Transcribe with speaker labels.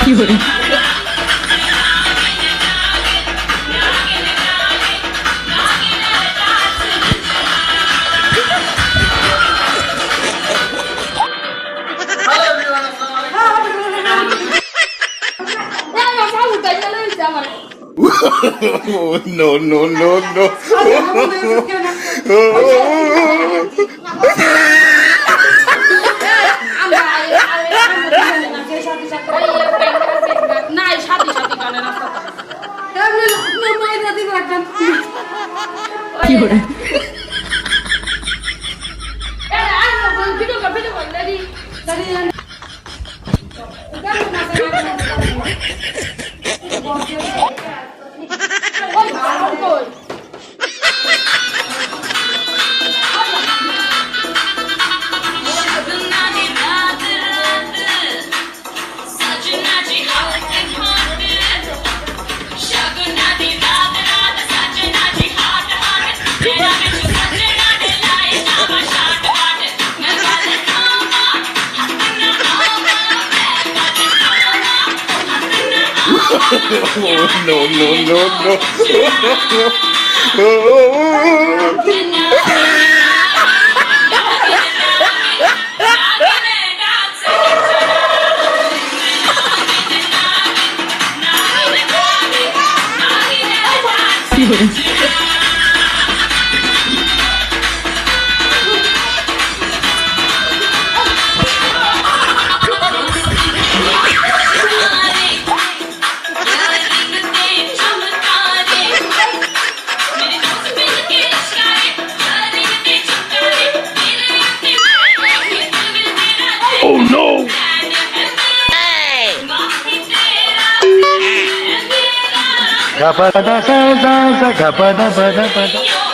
Speaker 1: fiore,
Speaker 2: Oh, no, no, no, no.
Speaker 3: নাই সাথে সাথে গানের রাস্তা
Speaker 1: fiore,
Speaker 3: ভিডিও কর দাদি দাদি ওই কই
Speaker 2: Oh, no, no, no, no.
Speaker 1: fiore,
Speaker 2: Oh, no.
Speaker 4: Gapada sa sa sa gapada pada pada.